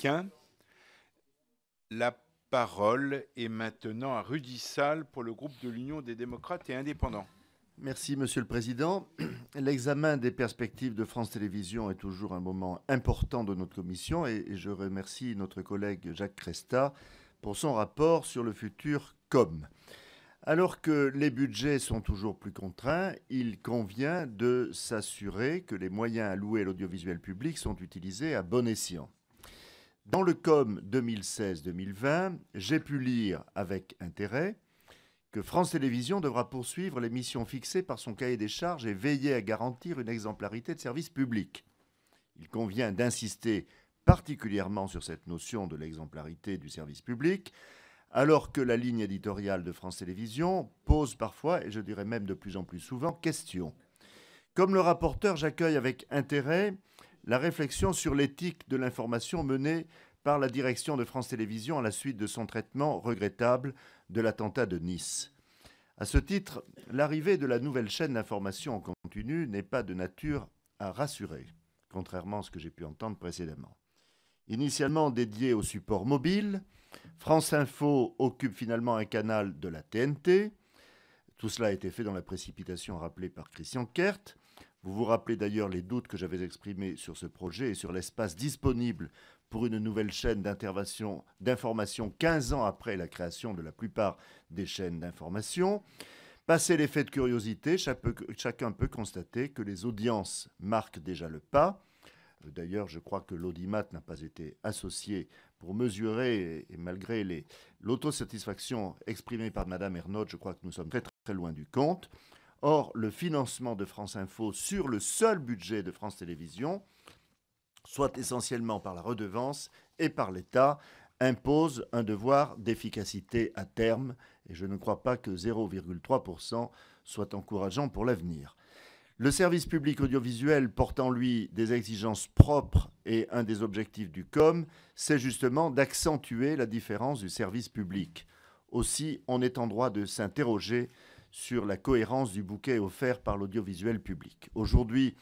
Républicains. La parole est maintenant à Rudy Sall pour le groupe de l'Union des démocrates et indépendants. Merci, Monsieur le Président. L'examen des perspectives de France Télévisions est toujours un moment important de notre commission et je remercie notre collègue Jacques Cresta pour son rapport sur le futur COM. Alors que les budgets sont toujours plus contraints, il convient de s'assurer que les moyens alloués à l'audiovisuel public sont utilisés à bon escient. Dans le COM 2016-2020, j'ai pu lire avec intérêt que France Télévisions devra poursuivre les missions fixées par son cahier des charges et veiller à garantir une exemplarité de service public. Il convient d'insister particulièrement sur cette notion de l'exemplarité du service public, alors que la ligne éditoriale de France Télévisions pose parfois, et je dirais même de plus en plus souvent, question. Comme le rapporteur, j'accueille avec intérêt la réflexion sur l'éthique de l'information menée par la direction de France Télévisions à la suite de son traitement regrettable de l'attentat de Nice. À ce titre, l'arrivée de la nouvelle chaîne d'information en continu n'est pas de nature à rassurer, contrairement à ce que j'ai pu entendre précédemment. Initialement dédiée au support mobile, France Info occupe finalement un canal de la TNT. Tout cela a été fait dans la précipitation rappelée par Christian Kert. Vous vous rappelez d'ailleurs les doutes que j'avais exprimés sur ce projet et sur l'espace disponible pour une nouvelle chaîne d'information 15 ans après la création de la plupart des chaînes d'information. Passé l'effet de curiosité, chacun peut constater que les audiences marquent déjà le pas. D'ailleurs, je crois que l'audimat n'a pas été associé pour mesurer, et malgré l'autosatisfaction exprimée par Mme Ernotte, je crois que nous sommes très très loin du compte. Or, le financement de France Info sur le seul budget de France Télévisions, soit essentiellement par la redevance et par l'État, impose un devoir d'efficacité à terme, et je ne crois pas que 0,3% soit encourageant pour l'avenir. Le service public audiovisuel porte en lui des exigences propres et un des objectifs du COM, c'est justement d'accentuer la différence du service public. Aussi, on est en droit de s'interroger sur la cohérence du bouquet offert par l'audiovisuel public. Aujourd'hui,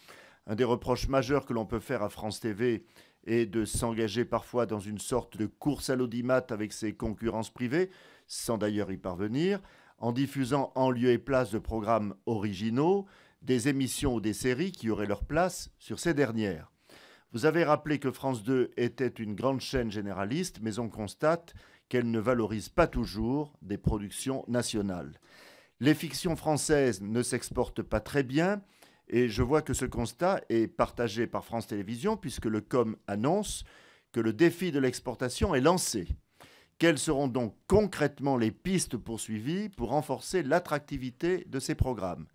un des reproches majeurs que l'on peut faire à France TV est de s'engager parfois dans une sorte de course à l'audimat avec ses concurrences privées, sans d'ailleurs y parvenir, en diffusant en lieu et place de programmes originaux, des émissions ou des séries qui auraient leur place sur ces dernières. Vous avez rappelé que France 2 était une grande chaîne généraliste, mais on constate qu'elle ne valorise pas toujours des productions nationales. Les fictions françaises ne s'exportent pas très bien, et je vois que ce constat est partagé par France Télévisions, puisque le COM annonce que le défi de l'exportation est lancé. Quelles seront donc concrètement les pistes poursuivies pour renforcer l'attractivité de ces programmes ?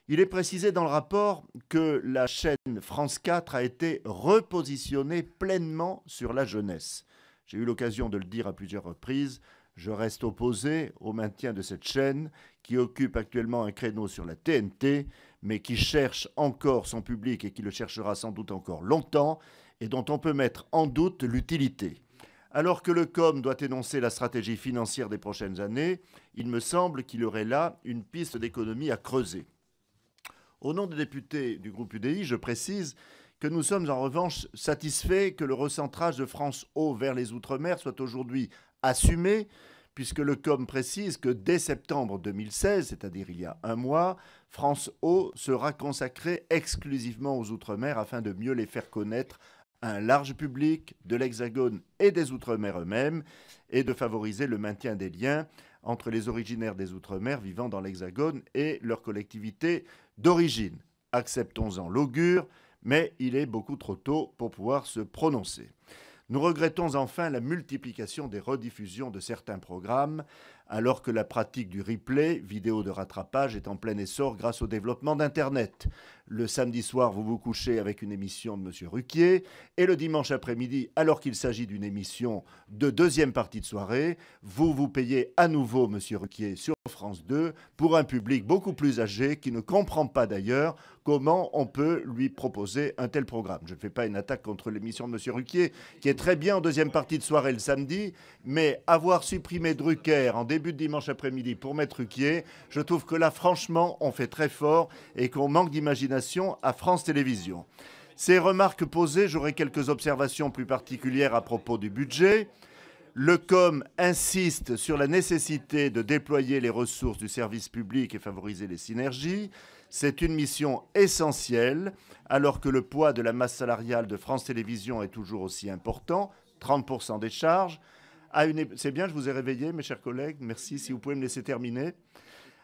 Il est précisé dans le rapport que la chaîne France 4 a été repositionnée pleinement sur la jeunesse. J'ai eu l'occasion de le dire à plusieurs reprises, je reste opposé au maintien de cette chaîne qui occupe actuellement un créneau sur la TNT, mais qui cherche encore son public et qui le cherchera sans doute encore longtemps et dont on peut mettre en doute l'utilité. Alors que le COM doit énoncer la stratégie financière des prochaines années, il me semble qu'il y aurait là une piste d'économie à creuser. Au nom des députés du groupe UDI, je précise que nous sommes en revanche satisfaits que le recentrage de France O vers les Outre-mer soit aujourd'hui assumé, puisque le COM précise que dès septembre 2016, c'est-à-dire il y a un mois, France O sera consacrée exclusivement aux Outre-mer afin de mieux les faire connaître à un large public de l'Hexagone et des Outre-mer eux-mêmes et de favoriser le maintien des liens entre les originaires des Outre-mer vivant dans l'Hexagone et leurs collectivités d'origine. Acceptons-en l'augure, mais il est beaucoup trop tôt pour pouvoir se prononcer. Nous regrettons enfin la multiplication des rediffusions de certains programmes, alors que la pratique du replay, vidéo de rattrapage, est en plein essor grâce au développement d'Internet. Le samedi soir, vous vous couchez avec une émission de M. Ruquier, et le dimanche après-midi, alors qu'il s'agit d'une émission de deuxième partie de soirée, vous vous payez à nouveau M. Ruquier sur France 2 pour un public beaucoup plus âgé qui ne comprend pas d'ailleurs comment on peut lui proposer un tel programme. Je ne fais pas une attaque contre l'émission de M. Ruquier, qui est très bien en deuxième partie de soirée le samedi, mais avoir supprimé Drucker en début de dimanche après-midi pour mettre Ruquier, je trouve que là, franchement, on fait très fort et qu'on manque d'imagination à France Télévisions. Ces remarques posées, j'aurai quelques observations plus particulières à propos du budget. Le COM insiste sur la nécessité de déployer les ressources du service public et favoriser les synergies. C'est une mission essentielle, alors que le poids de la masse salariale de France Télévisions est toujours aussi important, 30% des charges. C'est bien, je vous ai réveillé, mes chers collègues. Merci, si vous pouvez me laisser terminer.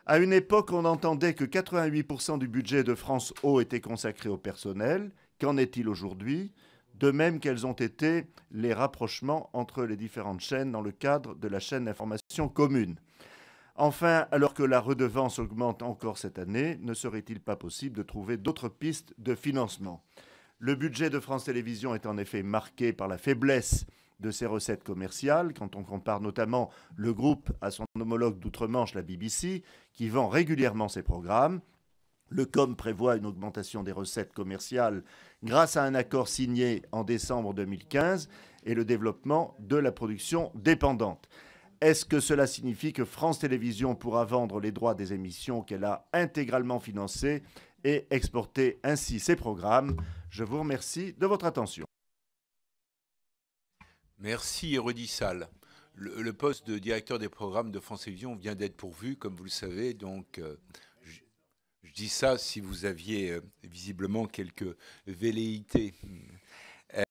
À une époque, on entendait que 88% du budget de France O était consacré au personnel. Qu'en est-il aujourd'hui ? De même quels ont été les rapprochements entre les différentes chaînes dans le cadre de la chaîne d'information commune. Enfin, alors que la redevance augmente encore cette année, ne serait-il pas possible de trouver d'autres pistes de financement ? Le budget de France Télévisions est en effet marqué par la faiblesse de ses recettes commerciales, quand on compare notamment le groupe à son homologue d'outre-Manche, la BBC, qui vend régulièrement ses programmes. Le COM prévoit une augmentation des recettes commerciales grâce à un accord signé en décembre 2015 et le développement de la production dépendante. Est-ce que cela signifie que France Télévisions pourra vendre les droits des émissions qu'elle a intégralement financées et exporter ainsi ses programmes ? Je vous remercie de votre attention. Merci, Érudit-Salle. Le poste de directeur des programmes de France Télévisions vient d'être pourvu, comme vous le savez, donc je dis ça si vous aviez visiblement quelques velléités